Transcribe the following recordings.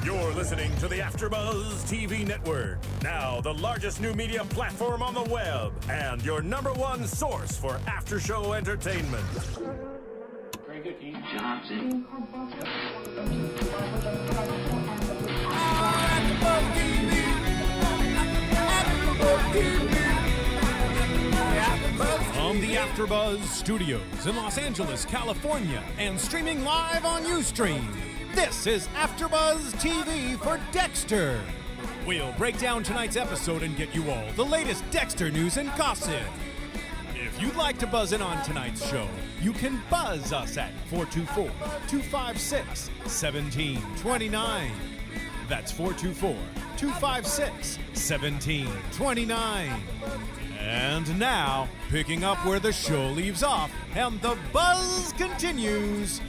You're listening to the AfterBuzz TV network, now the largest new media platform on the web, and your number one source for after-show entertainment. Very good, Keith. Johnson. From the AfterBuzz Studios in Los Angeles, California, and streaming live on Ustream, this is AfterBuzz TV for Dexter. We'll break down tonight's episode and get you all the latest Dexter news and gossip. If you'd like to buzz in on tonight's show, you can buzz us at 424-256-1729. That's 424-256-1729. And now, picking up where the show leaves off and the buzz continues,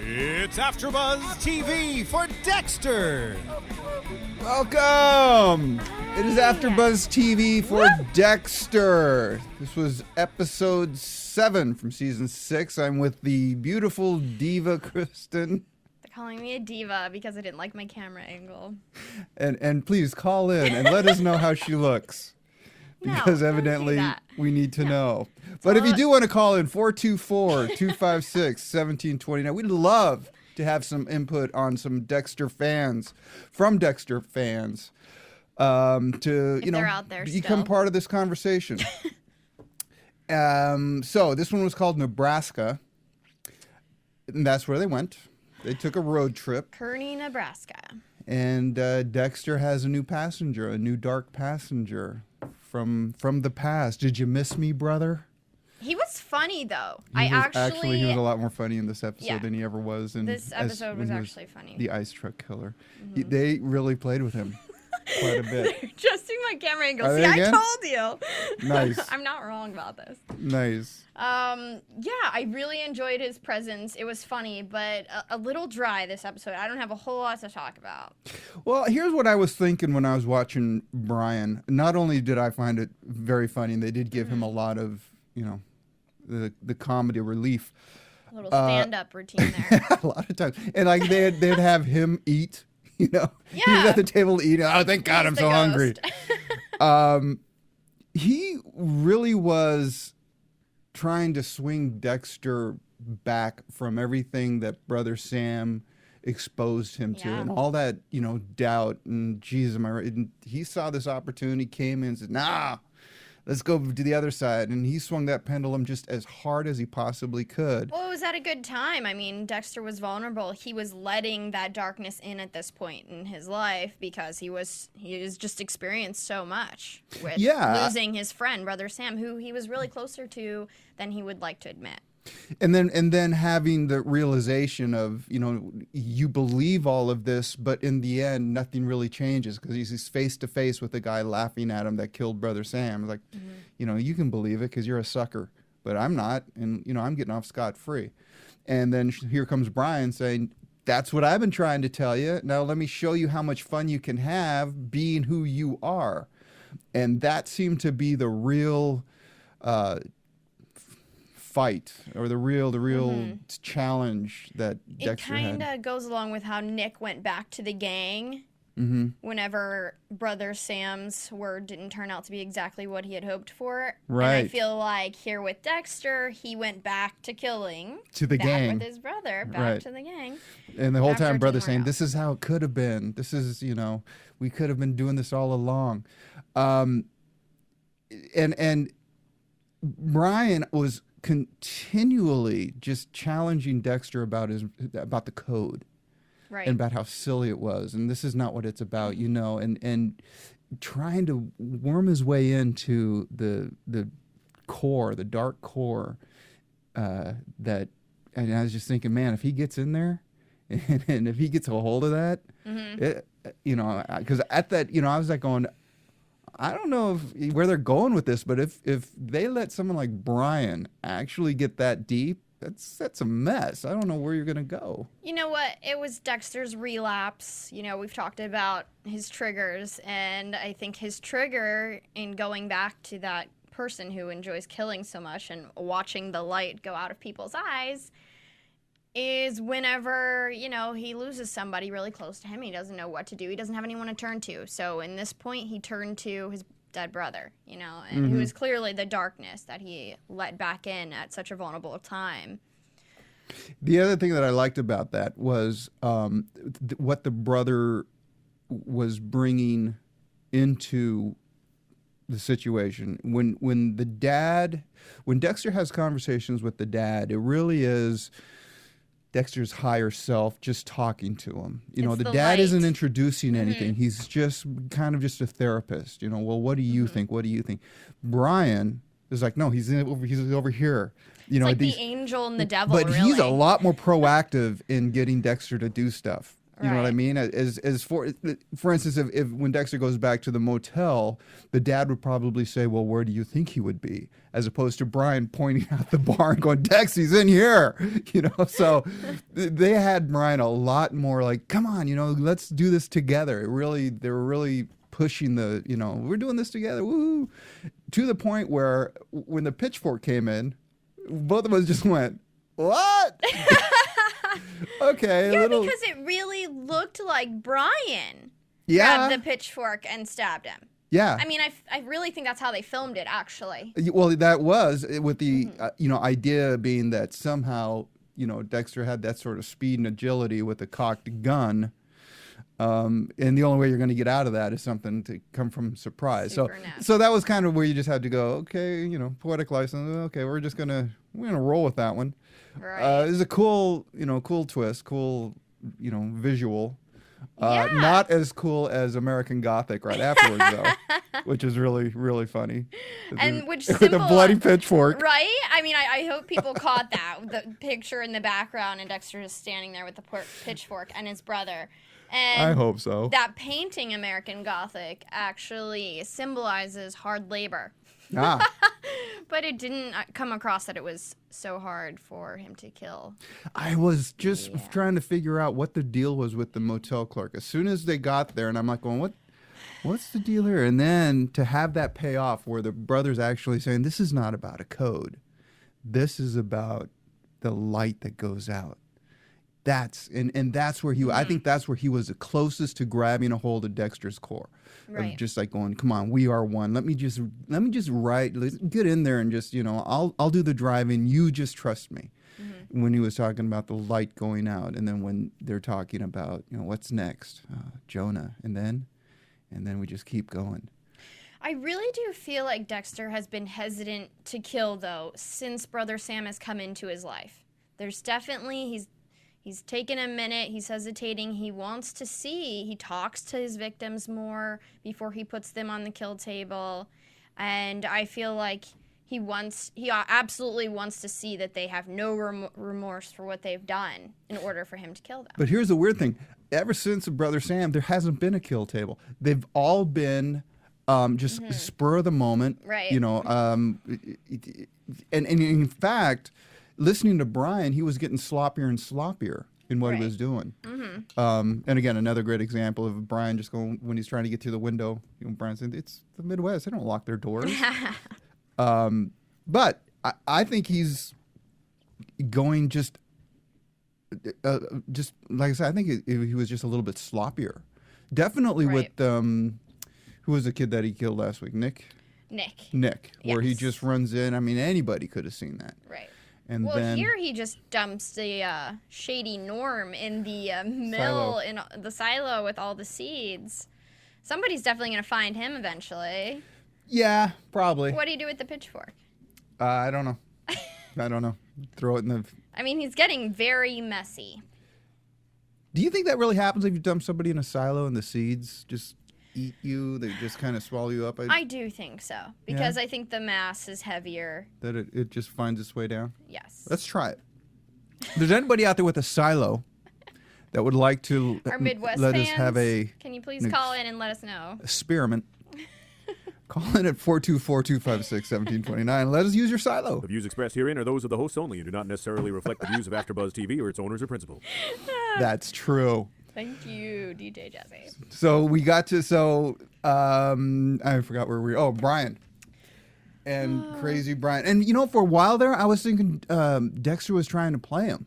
it's AfterBuzz TV for Dexter. Welcome! It is AfterBuzz TV for Dexter. This was episode 7 from season 6. I'm with the beautiful diva, Kristen. They're calling me a diva because I didn't like my camera angle. And please call in and let us know how she looks. Because evidently we need to know. But if you do want to call in, 424-256-1729. We'd love to have some input on some Dexter fans, from Dexter fans, to become part of this conversation. So this one was called Nebraska, and that's where they went. They took a road trip. Kearney, Nebraska. And Dexter has a new passenger, a new dark passenger from the past. Did you miss me, brother? He was funny though. He was a lot more funny in this episode than he ever was in this episode. Was actually funny. The ice truck killer. They really played with him quite a bit. Adjusting my camera angle. Are See, they I again? told you. Nice. I'm not wrong about this. Nice. Yeah, I really enjoyed his presence. It was funny, but a little dry this episode. I don't have a whole lot to talk about. Well, here's what I was thinking when I was watching Brian. Not only did I find it very funny, and they did give him a lot of, the comedy relief. A little stand-up routine there. A lot of times. And like they'd have him eat, He was at the table eating. Oh, thank God, I'm so hungry. He really was trying to swing Dexter back from everything that Brother Sam exposed him to, and all that, doubt. And geez, am I right? And he saw this opportunity, came in and said, nah, let's go to the other side. And he swung that pendulum just as hard as he possibly could. Well, it was at a good time. I mean, Dexter was vulnerable. He was letting that darkness in at this point in his life because he has just experienced so much with losing his friend, Brother Sam, who he was really closer to than he would like to admit. And then having the realization of, you believe all of this, but in the end, nothing really changes because he's face to face with the guy laughing at him that killed Brother Sam. Like, you can believe it because you're a sucker, but I'm not. And, I'm getting off scot-free. And then here comes Brian saying, that's what I've been trying to tell you. Now let me show you how much fun you can have being who you are. And that seemed to be the real fight, or the real challenge that Dexter had. It kind of goes along with how Nick went back to the gang whenever Brother Sam's word didn't turn out to be exactly what he had hoped for. Right. And I feel like here with Dexter, he went back to killing. To the gang. With his brother, back to the gang. And the whole time, Brother saying, this is how it could have been. This is, we could have been doing this all along. And Brian was continually just challenging Dexter about the code, right, and about how silly it was, and this is not what it's about, and trying to worm his way into the core, the dark core, and I was just thinking, man, if he gets in there, and if he gets a hold of that, because at that, I was like going, I don't know where they're going with this, but if they let someone like Brian actually get that deep, that's a mess. I don't know where you're going to go. You know what? It was Dexter's relapse. We've talked about his triggers, and I think his trigger in going back to that person who enjoys killing so much and watching the light go out of people's eyes is whenever, he loses somebody really close to him. He doesn't know what to do. He doesn't have anyone to turn to. So in this point, he turned to his dead brother, and who is clearly the darkness that he let back in at such a vulnerable time. The other thing that I liked about that was what the brother was bringing into the situation. When Dexter has conversations with the dad, it really is Dexter's higher self just talking to him. The dad light. isn't introducing anything. He's just kind of just a therapist. Well, what do you think? What do you think? Brian is like, no, he's over here. It's like the angel and the devil, but really. He's a lot more proactive in getting Dexter to do stuff. You know what I mean? As for instance, if when Dexter goes back to the motel, the dad would probably say, well, where do you think he would be? As opposed to Brian pointing out the bar and going, Dex, he's in here. So they had Brian a lot more like, come on, let's do this together. They were really pushing the, we're doing this together, woo, to the point where when the pitchfork came in, both of us just went, what? Okay. Yeah, because it really looked like Brian grabbed the pitchfork and stabbed him. Yeah. I mean, I really think that's how they filmed it, actually. Well, that was with the, idea being that somehow, Dexter had that sort of speed and agility with a cocked gun. And the only way you're going to get out of that is something to come from surprise. So that was kind of where you just had to go, okay, poetic license. Okay, we're going to roll with that one. Right. It's a cool twist, cool, visual. Yeah. Not as cool as American Gothic right afterwards, though, which is really, really funny. And which with a bloody pitchfork. Right? I mean, I hope people caught that, the picture in the background and Dexter is standing there with the pitchfork and his brother. And I hope so. That painting, American Gothic, actually symbolizes hard labor. Ah. But it didn't come across that it was so hard for him to kill. I was just trying to figure out what the deal was with the motel clerk. As soon as they got there, and I'm like going, what's the deal here? And then to have that pay off where the brother's actually saying, this is not about a code. This is about the light that goes out. That's where I think that's where he was the closest to grabbing a hold of Dexter's core. Right. Of just like going, come on, we are one. Let me just let's get in there and just, I'll do the driving. You just trust me. Mm-hmm. When he was talking about the light going out, and then when they're talking about, what's next, Jonah, and then we just keep going. I really do feel like Dexter has been hesitant to kill, though, since Brother Sam has come into his life. There's definitely, He's taken a minute. He's hesitating. He wants to see. He talks to his victims more before he puts them on the kill table. And I feel like he absolutely wants to see that they have no remorse for what they've done in order for him to kill them. But here's the weird thing. Ever since Brother Sam, there hasn't been a kill table. They've all been just spur of the moment. Right. And in fact, listening to Brian, he was getting sloppier and sloppier in what he was doing. Mm-hmm. And again, another great example of Brian just going, when he's trying to get through the window, Brian said, it's the Midwest. They don't lock their doors. But I think he's going just like I said, I think he was just a little bit sloppier. Definitely with, who was the kid that he killed last week? Nick, where he just runs in. I mean, anybody could have seen that. Right. And then here he just dumps the shady Norm in the mill, in the silo with all the seeds. Somebody's definitely going to find him eventually. Yeah, probably. What do you do with the pitchfork? I don't know. Throw it in the... I mean, he's getting very messy. Do you think that really happens if you dump somebody in a silo and the seeds just eat you? They just kind of swallow you up? I do think so. Because I think the mass is heavier. That it just finds its way down? Yes. Let's try it. If there's anybody out there with a silo that would like to Our Midwest let fans, us have can you please call in and let us know? Experiment. Call in at 424-256-1729. Let us use your silo. The views expressed herein are those of the hosts only and do not necessarily reflect the views of AfterBuzz TV or its owners or principals. That's true. Thank you, DJ Jesse. So we got to, I forgot where we were. Oh, Brian. And crazy Brian. And, for a while there, I was thinking Dexter was trying to play him.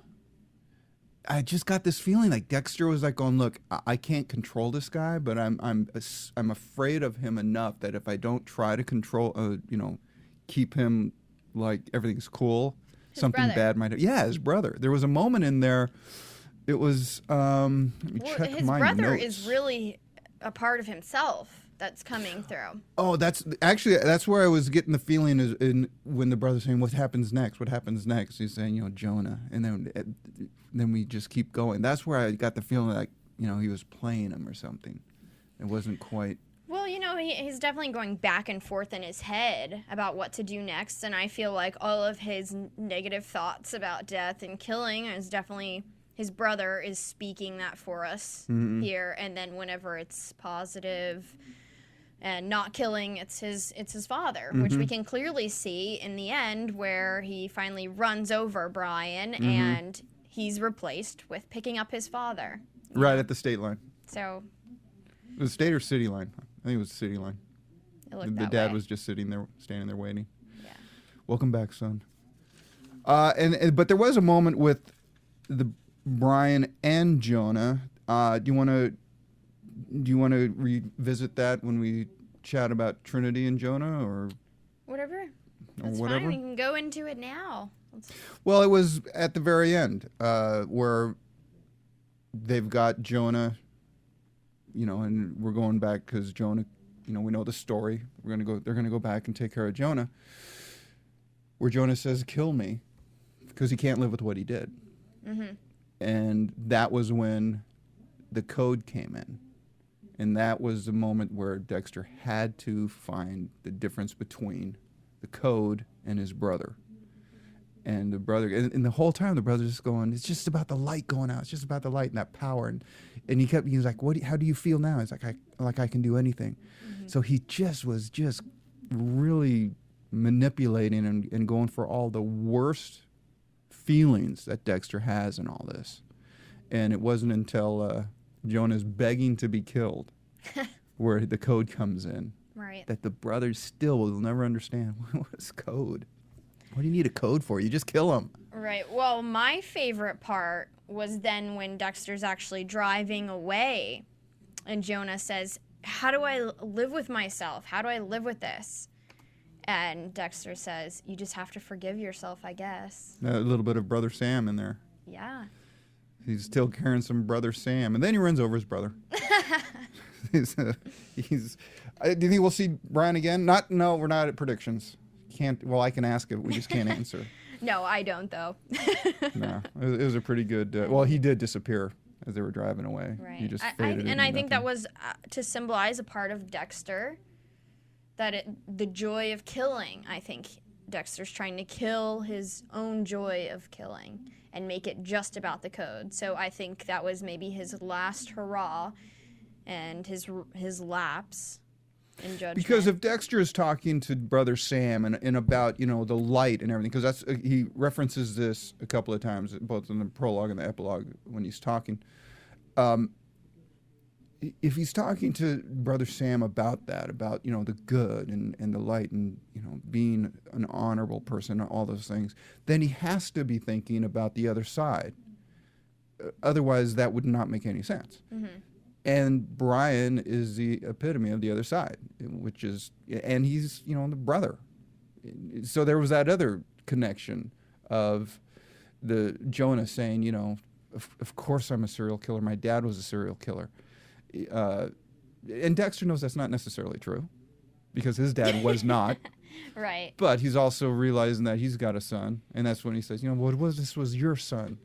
I just got this feeling like Dexter was like going, look, I can't control this guy, but I'm afraid of him enough that if I don't try to control, keep him like everything's cool, something bad might happen. Yeah, his brother. There was a moment in there. It was let me check his my brother notes. is really a part of himself that's coming through. Oh, that's where I was getting the feeling is when the brother's saying, "What happens next? What happens next?" He's saying, Jonah, and then we just keep going. That's where I got the feeling like he was playing him or something. It wasn't quite. Well, he's definitely going back and forth in his head about what to do next, and I feel like all of his negative thoughts about death and killing is definitely. His brother is speaking that for us here, and then whenever it's positive and not killing, it's his father, which we can clearly see in the end where he finally runs over Brian and he's replaced with picking up his father. Right at the state line. So. The state or city line? I think it was the city line. It looked the that dad way. was just standing there waiting. Yeah. Welcome back, son. But there was a moment with the Brian and Jonah. Do you want to revisit that when we chat about Trinity and Jonah, or whatever? That's whatever? fine. We can go into it now. Well, it was at the very end where they've got Jonah. And we're going back because Jonah. We know the story. They're gonna go back and take care of Jonah. Where Jonah says, "Kill me," because he can't live with what he did. Mm-hmm. And that was when the code came in. And that was the moment where Dexter had to find the difference between the code and his brother. And the brother, and the whole time the brother's just going, it's just about the light going out. It's just about the light and that power. And he was like, how do you feel now? He's like, I can do anything. Mm-hmm. So he was really manipulating and going for all the worst feelings that Dexter has in all this. And it wasn't until Jonah's begging to be killed where the code comes in. Right. That the brothers still will never understand. What is code? What do you need a code for? You just kill him. Right. Well, my favorite part was then when Dexter's actually driving away and Jonah says, how do I live with myself? How do I live with this? And Dexter says, you just have to forgive yourself, I guess. A little bit of Brother Sam in there. Yeah. He's still carrying some Brother Sam. And then he runs over his brother. Do you think we'll see Brian again? No, we're not at predictions. I can ask it. We just can't answer. No, I don't, though. No, it was a pretty good... he did disappear as they were driving away. Right. He just faded and I think nothing. that was to symbolize a part of Dexter, the joy of killing. I think Dexter's trying to kill his own joy of killing and make it just about the code. So I think that was maybe his last hurrah and his lapse in judgment. Because if Dexter is talking to Brother Sam and about the light and everything, because he references this a couple of times, both in the prologue and the epilogue when he's talking. If he's talking to Brother Sam about that, about the good and the light and being an honorable person and all those things, then he has to be thinking about the other side. Otherwise, that would not make any sense. Mm-hmm. And Brian is the epitome of the other side, and he's the brother. So there was that other connection of the Jonah saying, of course I'm a serial killer. My dad was a serial killer. And Dexter knows that's not necessarily true because his dad was not. Right. But he's also realizing that he's got a son. And that's when he says, this was your son.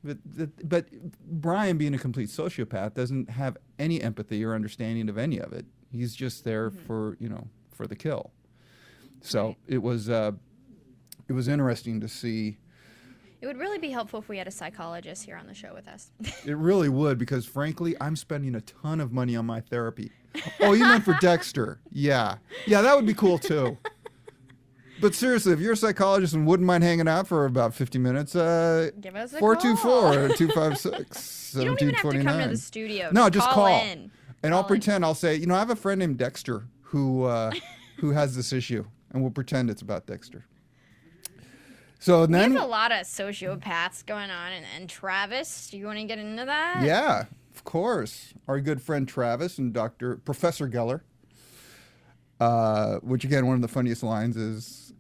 But Brian, being a complete sociopath, doesn't have any empathy or understanding of any of it. He's just there for the kill. So right. It was interesting to see. It would really be helpful if we had a psychologist here on the show with us. It really would, because frankly, I'm spending a ton of money on my therapy. Oh, you meant for Dexter? Yeah, that would be cool too. But seriously, if you're a psychologist and wouldn't mind hanging out for about 50 minutes, give us a 424-256-1729. You don't even have to come to the studio. No, just call. In. And I'll pretend, I'll say, I have a friend named Dexter who has this issue, and we'll pretend it's about Dexter. So We then, have a lot of sociopaths going on, and Travis, do you want to get into that? yeah, of course, our good friend Travis and Professor Geller, which again, one of the funniest lines is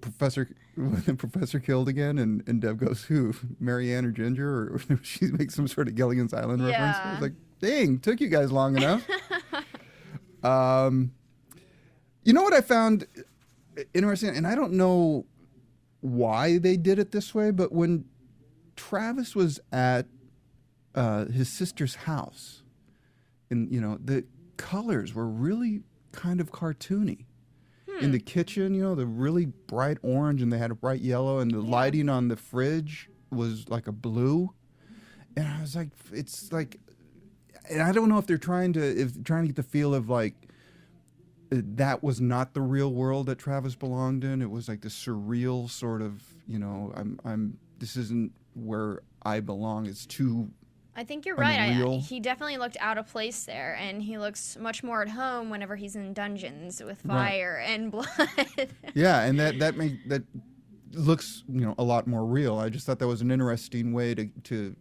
Professor when the professor killed again, and Deb goes, "Who, Marianne or Ginger?" Or she makes some sort of Gilligan's Island reference. I was like, "Dang, took you guys long enough." You know what I found interesting, and I don't know why they did it this way, but when Travis was at his sister's house, and the colors were really kind of cartoony. In the kitchen, the really bright orange, and they had a bright yellow, and the lighting on the fridge was like a blue. And I was like, it's like, and I don't know if they're trying to get the feel of like that was not the real world that Travis belonged in. It was like the surreal sort of, this isn't where I belong. It's too I think you're right. He definitely looked out of place there, and he looks much more at home whenever he's in dungeons with fire and blood. Yeah, and that looks a lot more real. I just thought that was an interesting way to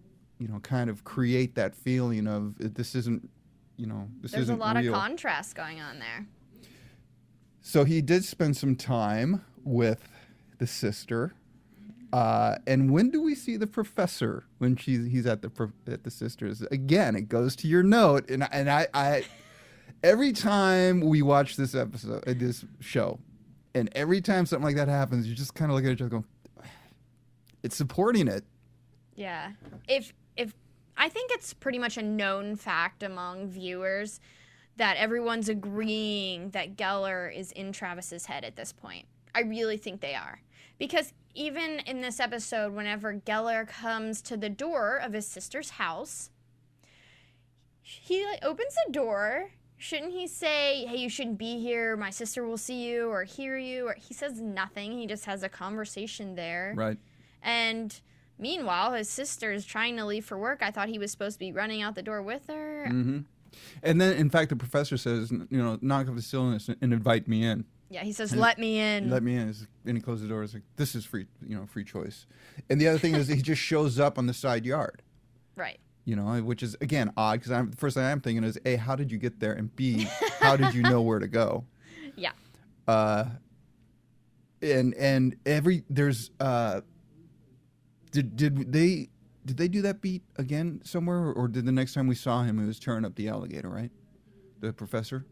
kind of create that feeling of this isn't this There's isn't a lot real. of contrast going on there. So he did spend some time with the sister. And when do we see the professor? When he's at the sister's again? It goes to your note, and I every time we watch this show, and every time something like that happens, you just kind of look at each other, going, "It's supporting it." Yeah, if I think it's pretty much a known fact among viewers that everyone's agreeing that Geller is in Travis's head at this point. I really think they are, because even in this episode, whenever Geller comes to the door of his sister's house, he opens the door. Shouldn't he say, "Hey, you shouldn't be here. My sister will see you or hear you"? Or he says nothing. He just has a conversation there. Right. And meanwhile, his sister's trying to leave for work. I thought he was supposed to be running out the door with her. Mm-hmm. And then, in fact, the professor says, "Knock off the stillness and invite me in." Yeah, he says, "Let me in." Let me in. And he closes the door. It's like, this is free, free choice. And the other thing is he just shows up on the side yard. Right. Which is, again, odd, because the first thing I'm thinking is, A, how did you get there? And B, how did you know where to go? Yeah. And there's, did they do that beat again somewhere? Or did the next time we saw him, he was tearing up the alligator, right? The professor?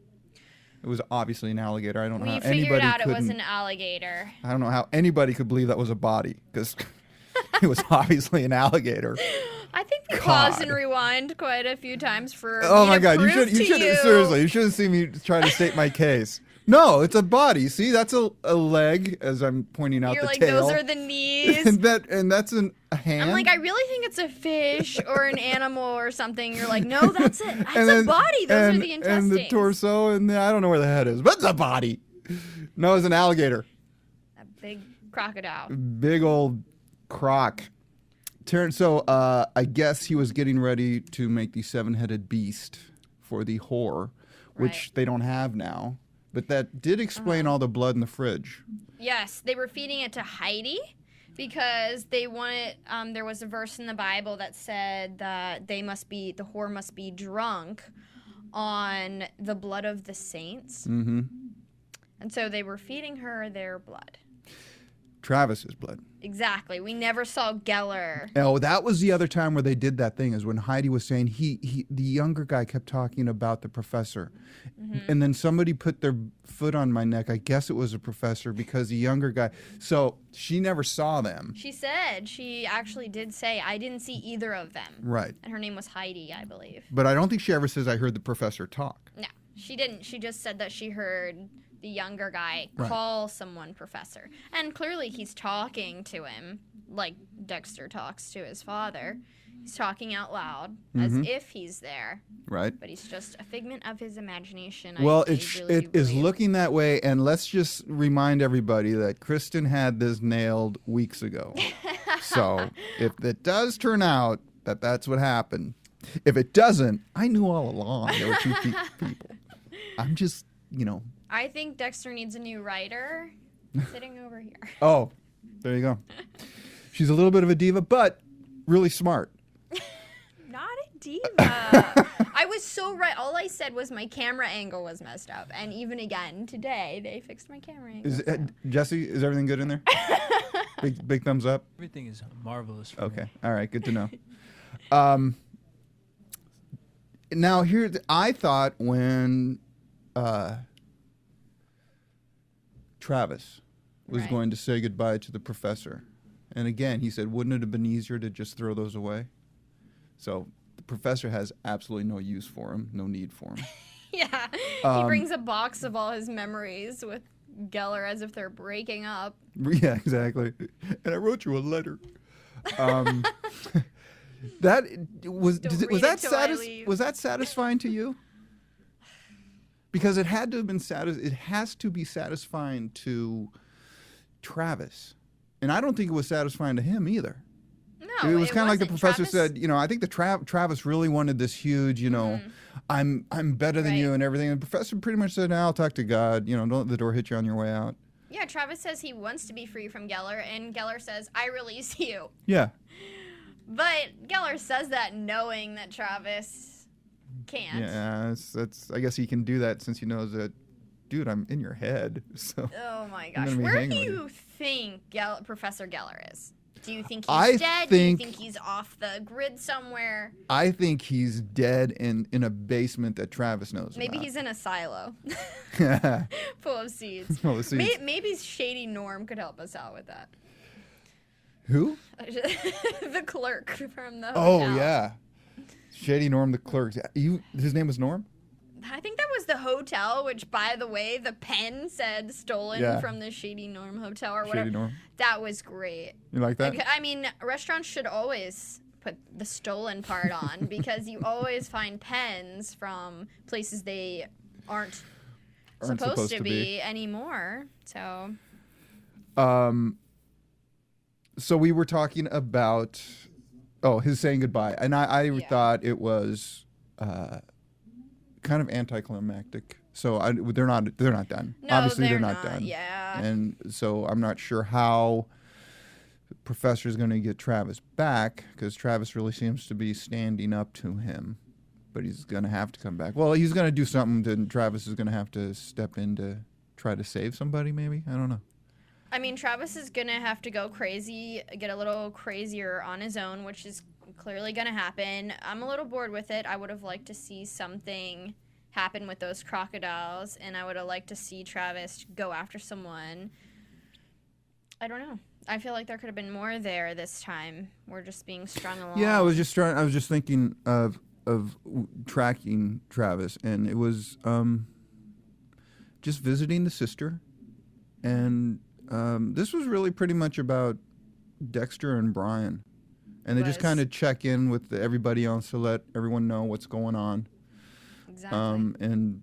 It was obviously an alligator. I don't know how anybody figured out it was an alligator. I don't know how anybody could believe that was a body, because it was obviously an alligator. I think we paused and rewind quite a few times for. Oh my God! You should seriously. You shouldn't see me try to state my case. No, it's a body. See, that's a leg, as I'm pointing out. You're the tail. Those are the knees. and that's a hand. I'm like, I really think it's a fish or an animal or something. You're like, no, that's it. That's a body. Those are the intestines. And the torso, and I don't know where the head is, but it's a body. No, it's an alligator. A big crocodile. Big old croc. So I guess he was getting ready to make the 7-headed beast for the whore, which they don't have now. But that did explain all the blood in the fridge. Yes, they were feeding it to Heidi because they wanted. There was a verse in the Bible that said that the whore must be drunk on the blood of the saints. Mm-hmm. And so they were feeding her their blood. Travis's blood. Exactly. We never saw Geller. Oh, that was the other time where they did that thing, is when Heidi was saying the younger guy kept talking about the professor. Mm-hmm. And then somebody put their foot on my neck. I guess it was a professor, because the younger guy. So she never saw them. She actually did say, I didn't see either of them. Right. And her name was Heidi, I believe. But I don't think she ever says, I heard the professor talk. No, she didn't. She just said that she heard the younger guy call someone professor. And clearly he's talking to him like Dexter talks to his father. He's talking out loud as if he's there. Right. But he's just a figment of his imagination. Well, it is looking that way. And let's just remind everybody that Kristen had this nailed weeks ago. So if it does turn out that that's what happened, if it doesn't, I knew all along there were two people. I'm just, I think Dexter needs a new writer sitting over here. Oh, There you go. She's a little bit of a diva, but really smart. Not a diva. I was so right. All I said was my camera angle was messed up. And even again, today, they fixed my camera angle. Jesse, is everything good in there? Big thumbs up? Everything is marvelous for Okay. me. All right. Good to know. Now, I thought when Travis was Right. going to say goodbye to the professor, and again, he said, wouldn't it have been easier to just throw those away? So the professor has absolutely no use for him, no need for him. Yeah. He brings a box of all his memories with Geller as if they're breaking up. Yeah, exactly. And I wrote you a letter. That was read it till I leave. was that satisfying to you? Because it had to have been it has to be satisfying to Travis. And I don't think it was satisfying to him either. No, it was kind of like the wasn't. professor Travis- said, I think the Travis really wanted this huge, I'm better than you Right. and everything. And the professor pretty much said, I'll talk to God, don't let the door hit you on your way out. Yeah, Travis says he wants to be free from Geller, and Geller says, I release you. Yeah. But Geller says that knowing that Travis can't. Yeah, that's I guess he can do that since he knows that, dude, I'm in your head. So Oh my I'm gosh. gonna be Where hanging do with you think Professor Geller is? Do you think he's I dead? Do you think- think he's off the grid somewhere? I think he's dead in a basement that Travis knows Maybe about. he's in a silo he's full of seeds. Full of seeds. Maybe Shady Norm could help us out with that. Who? The clerk from the hotel. Oh yeah, Shady Norm, the clerk. His name was Norm. I think that was the hotel, which, by the way, the pen said stolen Yeah. from the Shady Norm Hotel or whatever. Shady Norm. That was great. You like that? I mean, restaurants should always put the stolen part on because you always find pens from places they aren't supposed to be anymore. So So we were talking about his saying goodbye, and I thought it was kind of anticlimactic. So they're not done. no, Obviously they're not done. Yeah. And so I'm not sure how the professor's going to get Travis back, because Travis really seems to be standing up to him. But he's going to have to come back. Well, he's going to do something, then Travis is going to have to step in to try to save somebody, maybe? I don't know. I mean, Travis is going to have to go crazy, get a little crazier on his own, which is clearly going to happen. I'm a little bored with it. I would have liked to see something happen with those crocodiles, and I would have liked to see Travis go after someone. I don't know. I feel like there could have been more there this time. We're just being strung along. Yeah, I was just thinking of tracking Travis, and it was just visiting the sister, and this was really pretty much about Dexter and Brian, and they just kind of check in with everybody else to let everyone know what's going on. Exactly. And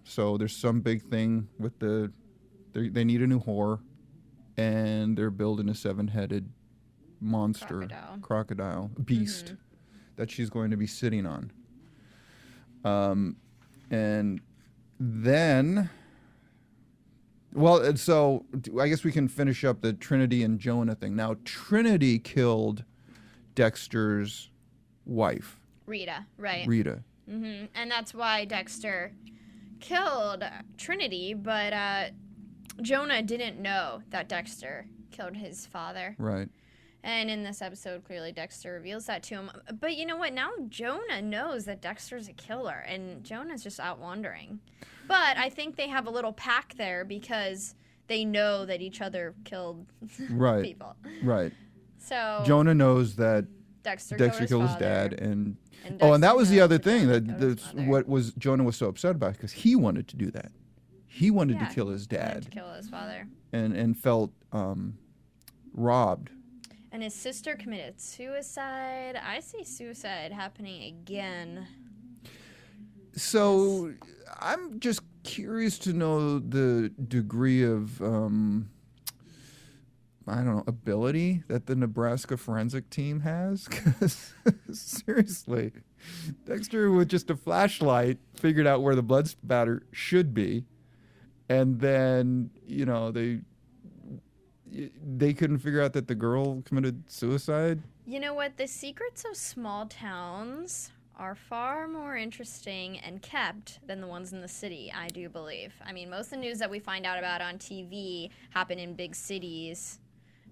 so there's some big thing with they need a new whore, and they're building a 7-headed monster crocodile beast that she's going to be sitting on. And then, and so I guess we can finish up the Trinity and Jonah thing. Now, Trinity killed Dexter's wife, Rita, right. Rita. And that's why Dexter killed Trinity, but Jonah didn't know that Dexter killed his father. Right. And in this episode, clearly Dexter reveals that to him. But you know what? Now Jonah knows that Dexter's a killer, and Jonah's just out wandering. But I think they have a little pact there because they know that each other killed people. Right. So Jonah knows that Dexter killed his father, dad, and Dexter that was the knows other that thing Jonah that killed his mother. what was Jonah was so upset about, because he wanted to do that. He wanted to kill his he wanted dad, to kill his father. and felt robbed. And his sister committed suicide. I see suicide happening again. So I'm just curious to know the degree of ability that the Nebraska forensic team has. 'Cause seriously, Dexter with just a flashlight figured out where the blood spatter should be, and then they couldn't figure out that the girl committed suicide. You know what? The secrets of small towns are far more interesting and kept than the ones in the city, I do believe. I mean, most of the news that we find out about on TV happen in big cities.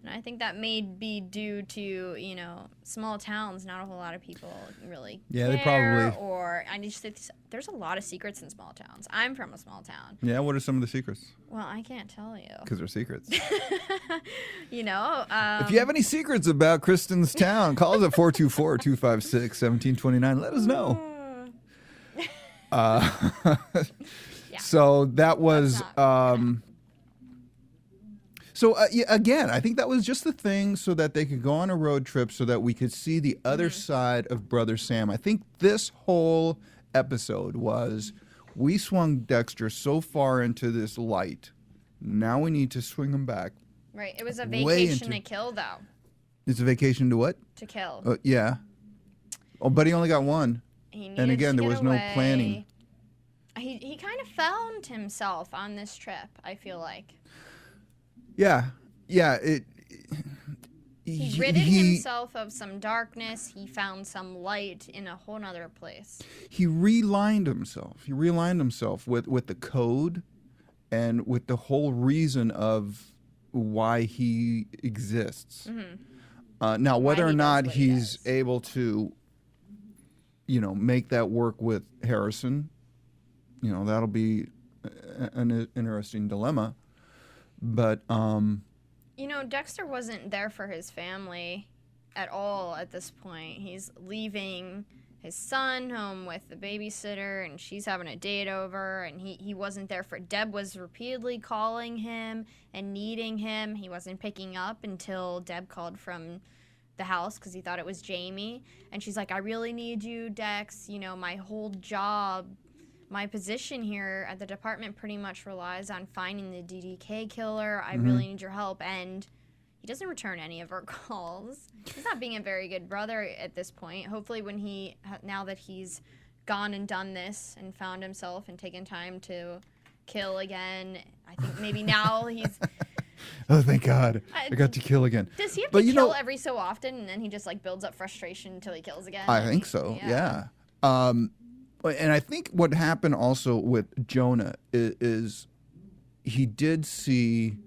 And I think that may be due to, small towns. Not a whole lot of people really care. They probably. Or I just think there's a lot of secrets in small towns. I'm from a small town. Yeah, what are some of the secrets? Well, I can't tell you. Because they're secrets. If you have any secrets about Kristen's town, call us at 424-256-1729. Let us know. So that was... again, I think that was just the thing so that they could go on a road trip so that we could see the other side of Brother Sam. I think this whole episode was we swung Dexter so far into this light. Now we need to swing him back. Right. It was a vacation to kill, though. It's a vacation to what? To kill. Yeah. Oh, but he only got one. And again, there was no planning. He kind of found himself on this trip, I feel like. Yeah. He ridded himself of some darkness. He found some light in a whole nother place. He realigned himself. With the code and with the whole reason of why he exists. Mm-hmm. Now, whether or not he's able to, make that work with Harrison, that'll be an interesting dilemma. But Dexter wasn't there for his family at all at this point. He's leaving his son home with the babysitter, and she's having a date over, and he wasn't there for... Deb was repeatedly calling him and needing him. He wasn't picking up until Deb called from the house because he thought it was Jamie. And she's like, I really need you, Dex. My whole job... My position here at the department pretty much relies on finding the DDK killer. I really need your help. And he doesn't return any of her calls. He's not being a very good brother at this point. Hopefully now that he's gone and done this and found himself and taken time to kill again, I think maybe now he's... Oh, thank God. I got to kill again. Does he have to kill every so often and then he just builds up frustration until he kills again? I think so, yeah. And I think what happened also with Jonah is he did see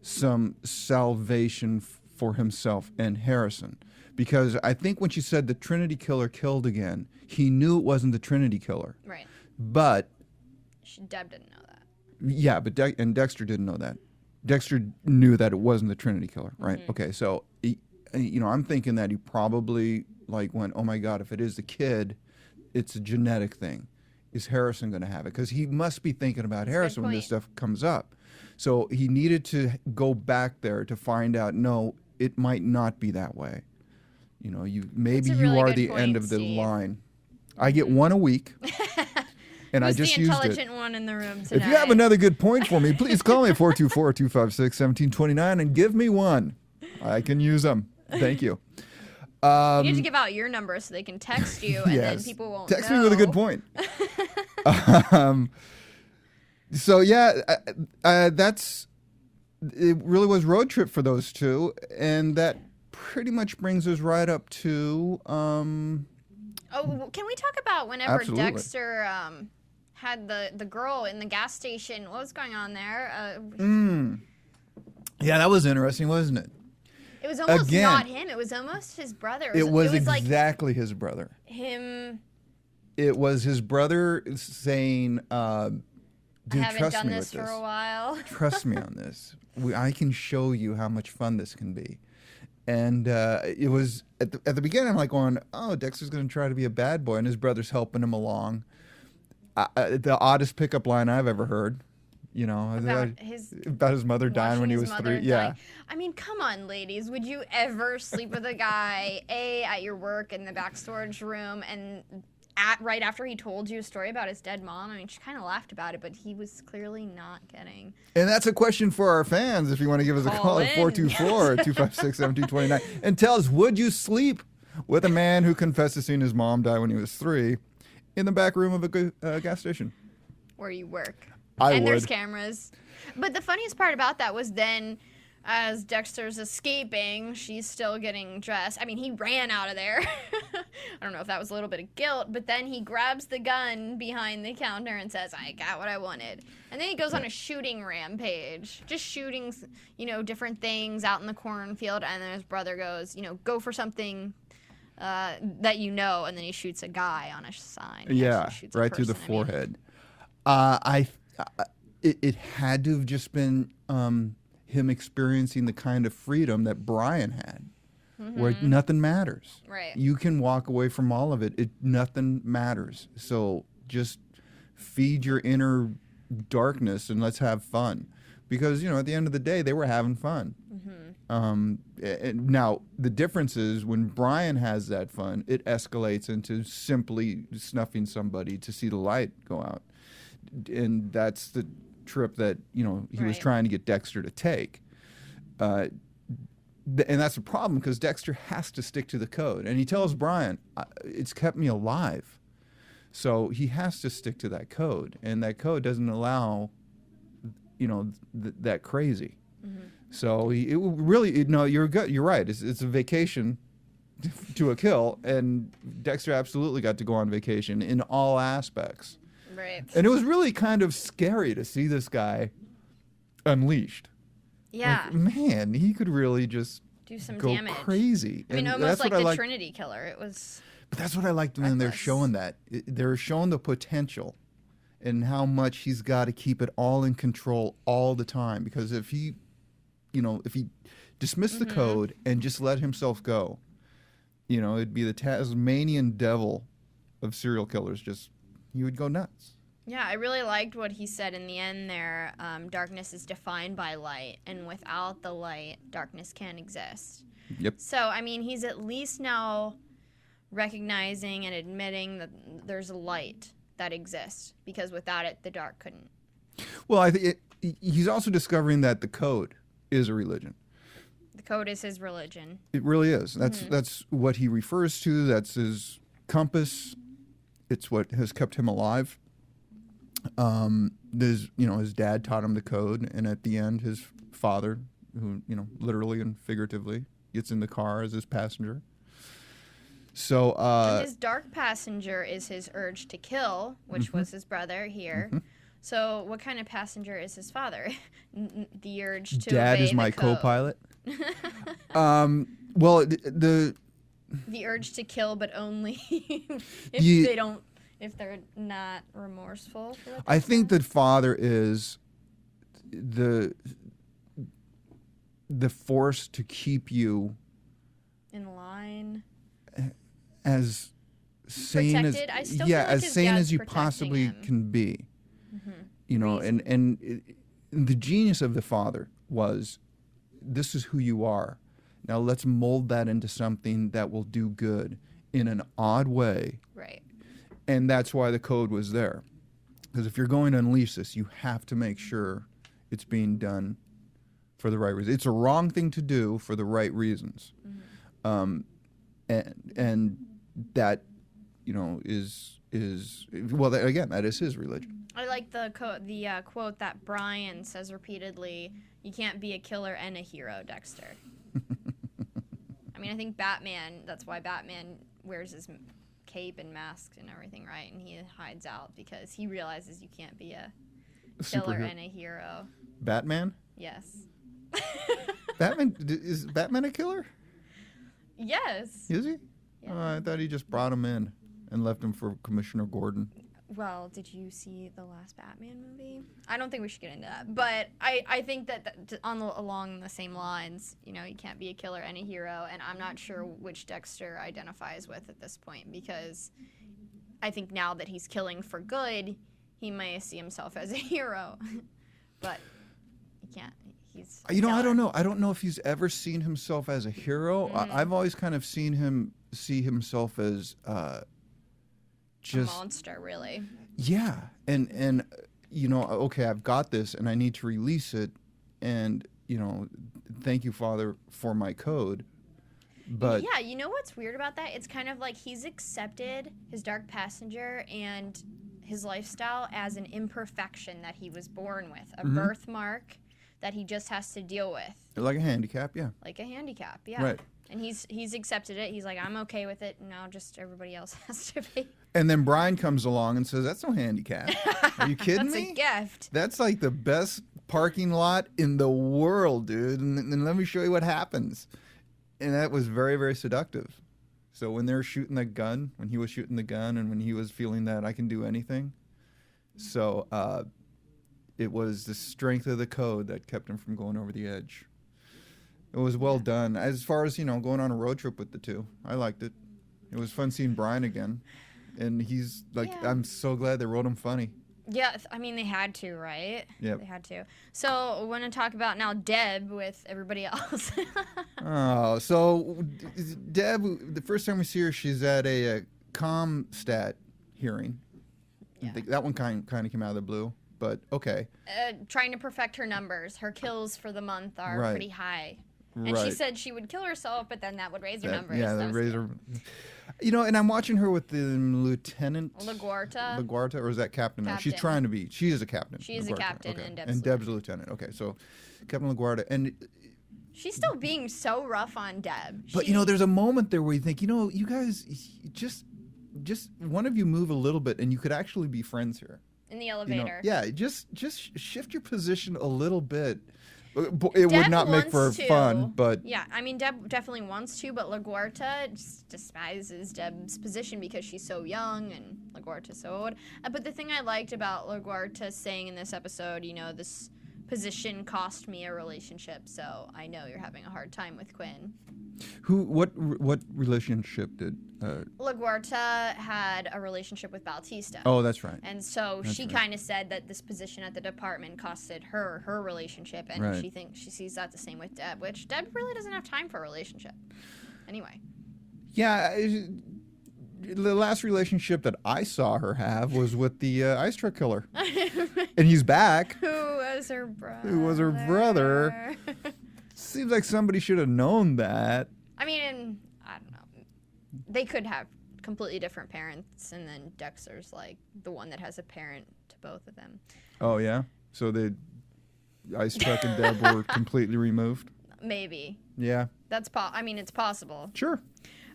some salvation for himself and Harrison. Because I think when she said the Trinity killer killed again, he knew it wasn't the Trinity killer. Right. But... Deb didn't know that. Yeah, but Dexter didn't know that. Dexter knew that it wasn't the Trinity killer, right? Mm-hmm. Okay, so, I'm thinking that he probably went, oh my God, if it is the kid... It's a genetic thing. Is Harrison going to have it? Because he must be thinking about Harrison when this stuff comes up. So he needed to go back there to find out, no, it might not be that way. Maybe you are the end of the line. I get one a week. And I just used it. Who's the intelligent one in the room today? If you have another good point for me, please call me at 424-256-1729 and give me one. I can use them. Thank you. You need to give out your number so they can text you, and then people won't text know. me with a good point. So yeah, it really was road trip for those two, and that pretty much brings us right up to. Can we talk about whenever Absolutely. Dexter had the girl in the gas station? What was going on there? Yeah, that was interesting, wasn't it? It was almost not him. It was almost his brother. It was exactly his brother. Him. It was his brother saying, dude, I haven't trust done me this with for a while. Trust me on this. I can show you how much fun this can be. And it was, at the beginning, I'm going, oh, Dexter's going to try to be a bad boy, and his brother's helping him along. The oddest pickup line I've ever heard. About his mother dying when he was 3. Yeah. I mean, come on, ladies. Would you ever sleep with a guy, at your work in the back storage room, and right after he told you a story about his dead mom? I mean, she kind of laughed about it, but he was clearly not getting. And that's a question for our fans if you want to give us a call at 424-256-1729 and tell us, would you sleep with a man who confessed to seeing his mom die when he was 3 in the back room of a gas station? Where you work. I would. There's cameras. But the funniest part about that was then as Dexter's escaping, she's still getting dressed. I mean, he ran out of there. I don't know if that was a little bit of guilt, but then he grabs the gun behind the counter and says, I got what I wanted. And then he goes on a shooting rampage, just shooting, different things out in the cornfield. And then his brother goes, go for something that and then he shoots a guy on a sign. Yeah, right through the forehead. It had to have just been him experiencing the kind of freedom that Brian had, where nothing matters. Right. You can walk away from all of it. Nothing matters. So just feed your inner darkness and let's have fun. Because, at the end of the day, they were having fun. And now, the difference is when Brian has that fun, it escalates into simply snuffing somebody to see the light go out. And that's the trip that, he was trying to get Dexter to take. And that's a problem because Dexter has to stick to the code. And he tells Brian, it's kept me alive. So he has to stick to that code. And that code doesn't allow, that crazy. So you're good. You're right. It's a vacation to a kill. And Dexter absolutely got to go on vacation in all aspects. Right. And it was really kind of scary to see this guy unleashed. Yeah. Like, man, he could really just do some go damage. Crazy. I mean, almost like the Trinity Killer. It was. But that's what I liked when they're showing that. They're showing the potential and how much he's got to keep it all in control all the time. Because if he dismissed the code and just let himself go, it'd be the Tasmanian devil of serial killers. He would go nuts. Yeah, I really liked what he said in the end there. Darkness is defined by light, and without the light, darkness can't exist. Yep. So, I mean, he's at least now recognizing and admitting that there's a light that exists, because without it, the dark couldn't. Well, I think he's also discovering that the code is a religion. The code is his religion. It really is. That's what he refers to. That's his compass. It's what has kept him alive. His dad taught him the code, and at the end, his father, who literally and figuratively gets in the car as his passenger. So and his dark passenger is his urge to kill, which was his brother here. So what kind of passenger is his father? The urge to Dad obey is my the code. co-pilot. Well, the urge to kill, but only if they're not remorseful. For what I think that father is the force to keep you in line, as sane protected. as I still feel like as his sane dad's as you protecting possibly him. can be. And the genius of the father was, this is who you are. Now let's mold that into something that will do good in an odd way. Right. And that's why the code was there. Because if you're going to unleash this, you have to make sure it's being done for the right reasons. It's a wrong thing to do for the right reasons. And that, is well, again, that is his religion. I like the quote that Brian says repeatedly, you can't be a killer and a hero, Dexter. I mean, I think Batman, that's why Batman wears his cape and mask and everything, right? And he hides out because he realizes you can't be a killer and a hero. Batman? Yes. Is Batman a killer? Yes. Is he? Yeah. I thought he just brought him in and left him for Commissioner Gordon. Well, did you see the last Batman movie? I don't think we should get into that. But I think that along the same lines, you can't be a killer and a hero. And I'm not sure which Dexter identifies with at this point, because I think now that he's killing for good, he may see himself as a hero. But he can't. He's a killer. I don't know. I don't know if he's ever seen himself as a hero. I've always kind of seen him see himself as just a monster, really. Yeah, and okay, I've got this, and I need to release it, and thank you, Father, for my code. But yeah, you know what's weird about that? It's kind of like he's accepted his dark passenger and his lifestyle as an imperfection that he was born with, a birthmark that he just has to deal with. Like a handicap, yeah. Like a handicap, yeah. Right. And he's accepted it. He's like, I'm okay with it. Now just everybody else has to be. And then Brian comes along and says, "That's no handicap. Are you kidding That's me? a gift. That's like the best parking lot in the world, dude. And let me show you what happens." And that was very, very seductive. So when they were shooting that gun, when he was shooting the gun, and when he was feeling that I can do anything, so it was the strength of the code that kept him from going over the edge. It was well done. As far as, going on a road trip with the two, I liked it. It was fun seeing Brian again. And he's like, I'm so glad they wrote him funny. Yeah, I mean, they had to, right? Yeah. They had to. So we want to talk about now Deb with everybody else. So Deb, the first time we see her, she's at a ComStat hearing. Yeah. That one kind of came out of the blue, but okay. Trying to perfect her numbers. Her kills for the month are pretty high. And she said she would kill herself, but then that would raise her numbers. Yeah, that raise her. And I'm watching her with the Lieutenant LaGuarta, or is that Captain? Now? She's trying to be. She is a captain. She is a captain, okay. and Deb's a lieutenant. Okay, so Captain LaGuarta, and she's still being so rough on Deb. But there's a moment there where you think, you guys, just one of you move a little bit, and you could actually be friends here. In the elevator. Just shift your position a little bit. It would not make for fun, but... Yeah, I mean, Deb definitely wants to, but LaGuarta just despises Deb's position because she's so young and LaGuarta's so old. But the thing I liked about LaGuarta saying in this episode, this position cost me a relationship, so I know you're having a hard time with Quinn. What relationship did... LaGuarta had a relationship with Bautista. Oh, that's right. And so she kind of said that this position at the department costed her relationship, and she sees that the same with Deb, which Deb really doesn't have time for a relationship. Anyway. Yeah, the last relationship that I saw her have was with the ice truck killer. And he's back. Who was her brother. Seems like somebody should have known that. I mean, I don't know. They could have completely different parents, and then Dexter's like the one that has a parent to both of them. Oh, yeah? So the ice truck and Deb were completely removed? Maybe. Yeah. It's possible. Sure.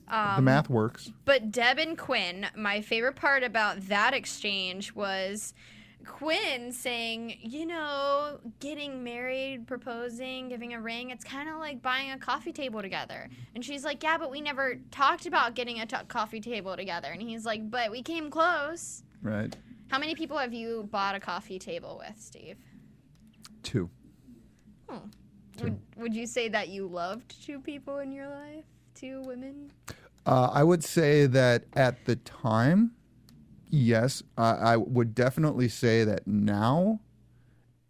The math works. But Deb and Quinn, my favorite part about that exchange was Quinn saying, getting married, proposing, giving a ring, it's kind of like buying a coffee table together. And she's like, yeah, but we never talked about getting a coffee table together. And he's like, but we came close. Right. How many people have you bought a coffee table with, Steve? 2. Oh. 2. Would you say that you loved 2 people in your life? 2 women? I would say that at the time, yes. I would definitely say that now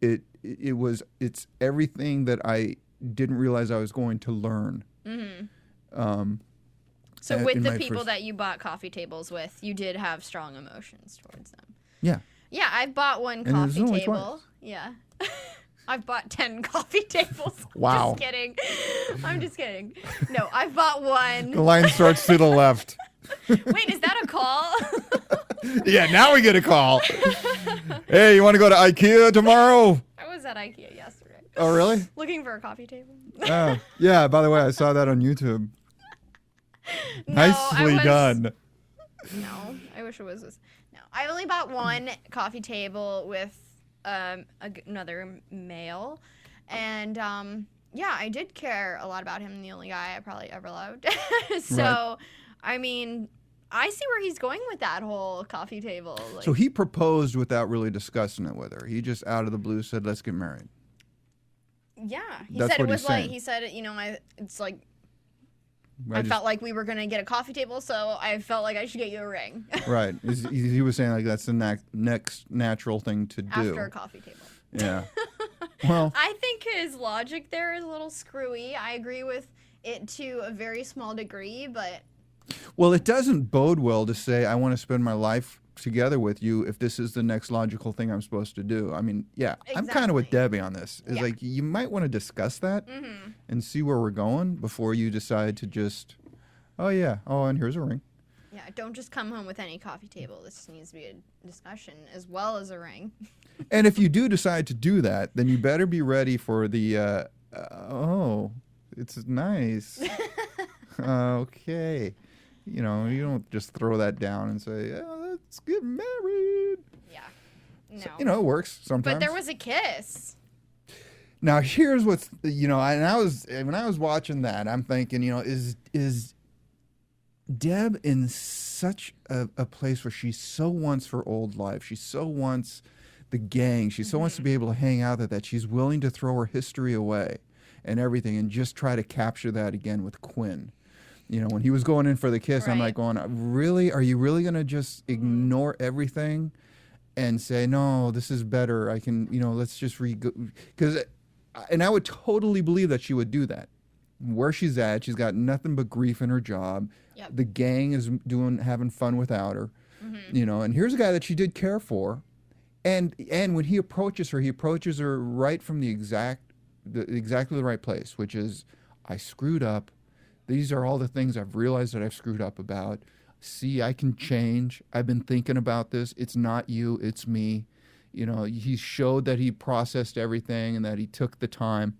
it's everything that I didn't realize I was going to learn. Mm-hmm. So with the people that you bought coffee tables with, you did have strong emotions towards them. Yeah. Yeah, I've bought one coffee table. Yeah. I've bought 10 coffee tables. Wow. Just kidding. I'm just kidding. No, I've bought one. The line starts to the left. Wait, is that a call? Yeah, now we get a call. Hey, you want to go to IKEA tomorrow? I was at IKEA yesterday. Oh, really? Looking for a coffee table. Oh, yeah, by the way, I saw that on YouTube. No, nicely done. No, I wish it was this. No, I only bought one coffee table with another male, and yeah, I did care a lot about him. The only guy I probably ever loved. So, right. I mean, I see where he's going with that whole coffee table. Like, so he proposed without really discussing it with her. He just out of the blue said, "Let's get married." Yeah, he said it was like he said, it's like. I felt like we were going to get a coffee table, so I felt like I should get you a ring. Right. He was saying like that's the next natural thing to do. After a coffee table. Yeah. Well, I think his logic there is a little screwy. I agree with it to a very small degree, but... Well, it doesn't bode well to say, I want to spend my life together with you if this is the next logical thing I'm supposed to do. I mean, yeah, exactly. I'm kind of with Debbie on this. It's like, you might want to discuss that and see where we're going before you decide to just, oh, yeah, oh, and here's a ring. Yeah, don't just come home with any coffee table. This needs to be a discussion as well as a ring. And if you do decide to do that, then you better be ready for the, oh, it's nice. Okay. You know, you don't just throw that down and say, oh, let's get married. Yeah. No. So, you know, it works sometimes. But there was a kiss. Now, here's what's, you know, when I was watching that, I'm thinking, you know, is Deb in such a place where she so wants her old life. She so wants the gang. She so wants to be able to hang out that she's willing to throw her history away and everything and just try to capture that again with Quinn. You know, when he was going in for the kiss, I'm like going, really? Are you really going to just ignore everything and say, no, this is better. I can, you know, let's just because, and I would totally believe that she would do that. Where she's at, she's got nothing but grief in her job. Yep. The gang is having fun without her. You know, and here's a guy that she did care for. And when he approaches her right from exactly the right place, which is, I screwed up. These are all the things I've realized that I've screwed up about. See, I can change. I've been thinking about this. It's not you, it's me. You know, he showed that he processed everything and that he took the time.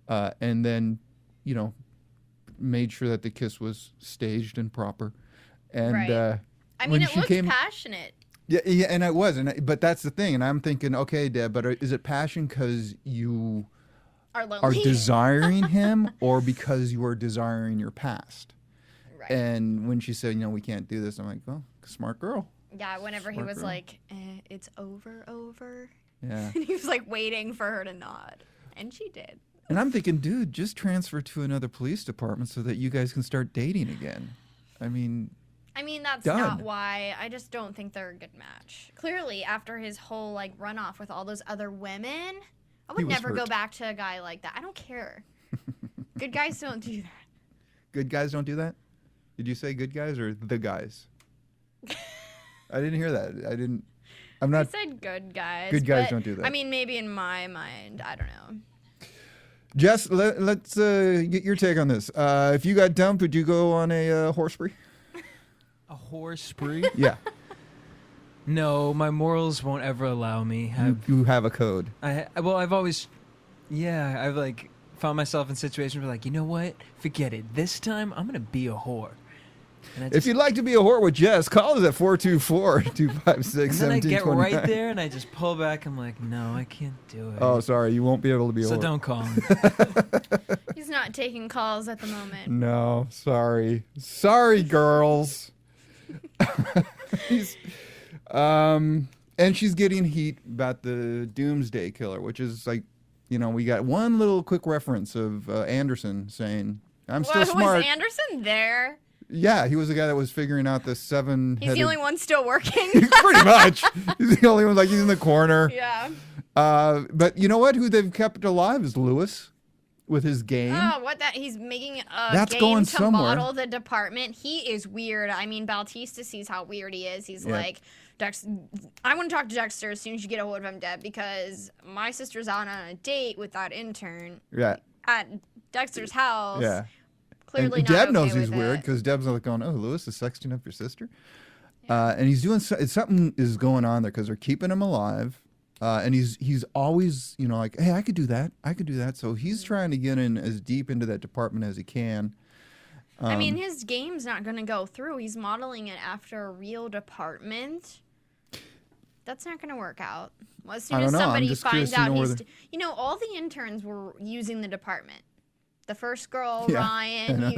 And then, you know, made sure that the kiss was staged and proper. And I mean, it looked passionate. Yeah, and it was. But that's the thing. And I'm thinking, okay, Deb, but is it passion because you are desiring him or because you are desiring your past? Right. And when she said, you know, we can't do this, I'm like, well, smart girl. Yeah, whenever he was like, it's over. Yeah. And he was like waiting for her to nod. And she did. And I'm thinking, dude, just transfer to another police department so that you guys can start dating again. I mean, that's not why. I just don't think they're a good match. Clearly, after his whole like runoff with all those other women, I would never go back to a guy like that. I don't care. Good guys don't do that. Good guys don't do that? Did you say good guys or the guys? I didn't hear that. I said good guys. Good guys don't do that. I mean, maybe in my mind, I don't know. Jess, let's get your take on this. If you got dumped, would you go on a horse spree? A horse spree? Yeah. No, my morals won't ever allow me. You have a code. I've like found myself in situations where like, you know what? Forget it. This time I'm gonna be a whore. If you'd like to be a whore with Jess, call us at 424-256-1729. And then I get right there and I just pull back. I'm like, no, I can't do it. Oh, sorry. You won't be able to be a whore. So don't call me. He's not taking calls at the moment. No, sorry. Sorry, girls. And she's getting heat about the Doomsday Killer, which is like, you know, we got one little quick reference of Anderson saying, I'm still smart. Was Anderson there? Yeah, he was the guy that was figuring out the 7-headed... He's the only one still working? Pretty much. He's the only one, like, he's in the corner. Yeah. But you know what? Who they've kept alive is Lewis with his game. Oh, he's making a game to model the department. He is weird. I mean, Bautista sees how weird he is. He's like, I want to talk to Dexter as soon as you get a hold of him, Deb, because my sister's out on a date with that intern at Dexter's house. Yeah. Clearly and not Deb okay knows he's with weird because Deb's like going, oh, Lewis is sexting up your sister? Yeah. And he's doing something is going on there because they're keeping him alive. And he's always, you know, like, hey, I could do that. So he's trying to get in as deep into that department as he can. I mean, his game's not going to go through. He's modeling it after a real department. That's not going to work out. Well, as soon as somebody finds out all the interns were using the department. The first girl, Ryan,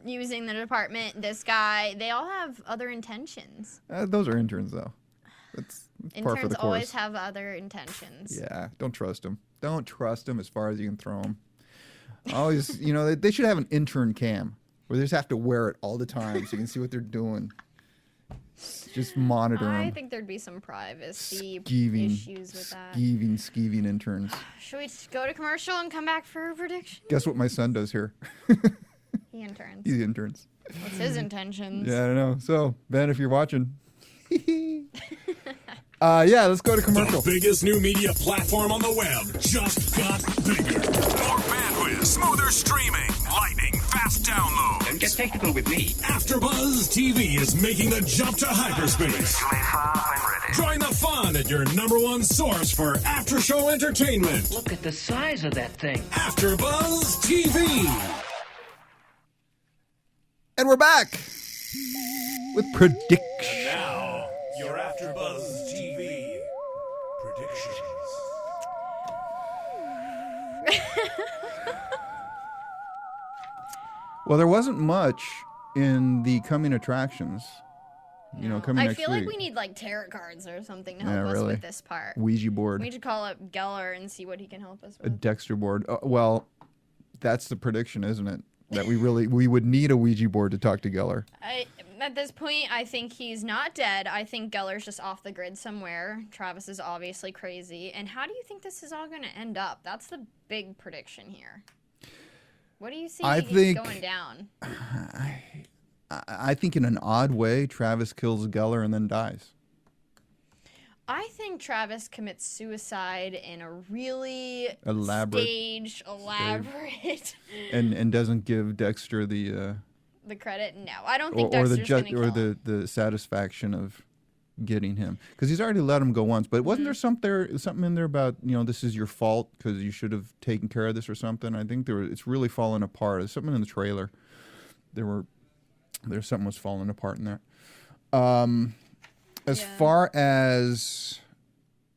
using the department. This guy, they all have other intentions. Those are interns, though. That's par for the interns course. always have other intentions. Yeah, don't trust them. Don't trust them as far as you can throw them. Always, you know, they should have an intern cam where they just have to wear it all the time so you can see what they're doing. Just monitor them. I think there'd be some privacy issues with that. Skeeving interns. Should we go to commercial and come back for a prediction? Guess what my son does here? He interns. He interns. What's his intentions? Yeah, I don't know. So, Ben, if you're watching. Let's go to commercial. The biggest new media platform on the web just got bigger. More bandwidth, smoother streaming, lightning, faster fast download. Don't get technical with me. AfterBuzz TV is making the jump to hyperspace. Join the fun at your #1 source for after-show entertainment. Look at the size of that thing. AfterBuzz TV. And we're back with predictions. Now, your AfterBuzz TV predictions. Well, there wasn't much in the coming attractions. Coming I next week. feel like we need like tarot cards or something to help Yeah, us really. with this part. Ouija board. We need to call up Geller and see what he can help us A with. Dexter board. Well, that's the prediction, isn't it? That we would need a Ouija board to talk to Geller. At this point, I think he's not dead. I think Geller's just off the grid somewhere. Travis is obviously crazy. And how do you think this is all going to end up? That's the big prediction here. What do you see going down? I think in an odd way, Travis kills Geller and then dies. I think Travis commits suicide in a really Elaborate. And doesn't give Dexter the credit. No, I don't think Dexter's going to kill him. the satisfaction of getting him, because he's already let him go once. But wasn't there something in there about this is your fault because you should have taken care of this or something? I think it's really falling apart. There's something in the trailer. There's something was falling apart in there. As far as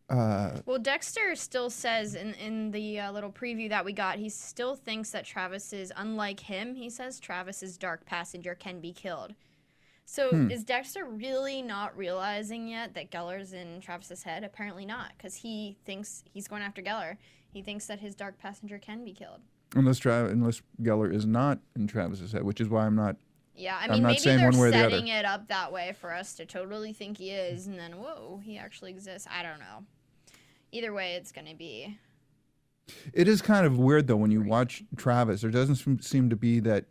well, Dexter still says in the little preview that we got, he still thinks that Travis is unlike him. He says Travis's dark passenger can be killed. So is Dexter really not realizing yet that Geller's in Travis's head? Apparently not, because he thinks he's going after Geller. He thinks that his dark passenger can be killed. Unless Geller is not in Travis's head, which is why I'm not. Yeah, I I'm mean, not maybe saying they're one way or the setting other. it up that way for us to totally think he is, and then, whoa, he actually exists. I don't know. Either way, it's going to be... It is kind of weird, though, when you watch Travis. There doesn't seem to be that,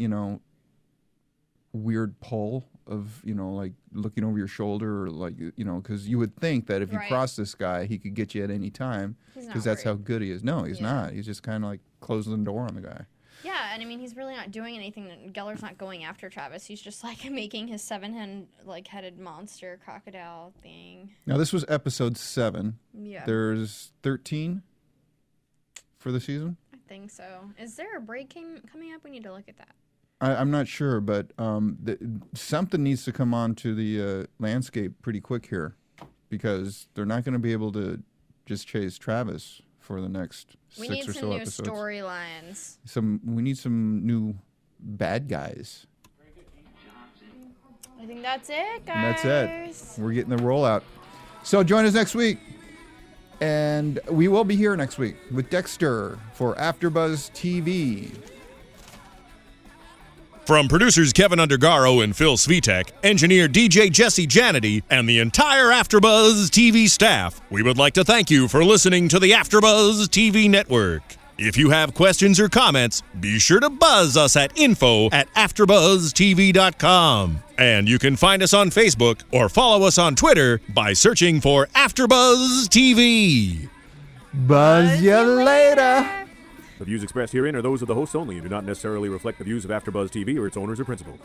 weird pull of, like looking over your shoulder, or like, because you would think that if you cross this guy, he could get you at any time, because that's how good he is. No, he's not. He's just kind of like closing the door on the guy. Yeah, and I mean, he's really not doing anything. Geller's not going after Travis. He's just like making his headed monster crocodile thing. Now, this was episode 7. Yeah. There's 13 for the season. I think so. Is there a break coming up? We need to look at that. I'm not sure, but something needs to come on to the landscape pretty quick here, because they're not going to be able to just chase Travis for the next 6 or so episodes. We need some new storylines. We need some new bad guys. I think that's it, guys. And that's it. We're getting the rollout. So join us next week. And we will be here next week with Dexter for AfterBuzz TV. From producers Kevin Undergaro and Phil Svitek, engineer DJ Jesse Janity, and the entire AfterBuzz TV staff, we would like to thank you for listening to the AfterBuzz TV network. If you have questions or comments, be sure to buzz us at info@AfterBuzzTV.com. And you can find us on Facebook or follow us on Twitter by searching for AfterBuzz TV. Buzz you later. The views expressed herein are those of the hosts only and do not necessarily reflect the views of AfterBuzz TV or its owners or principals.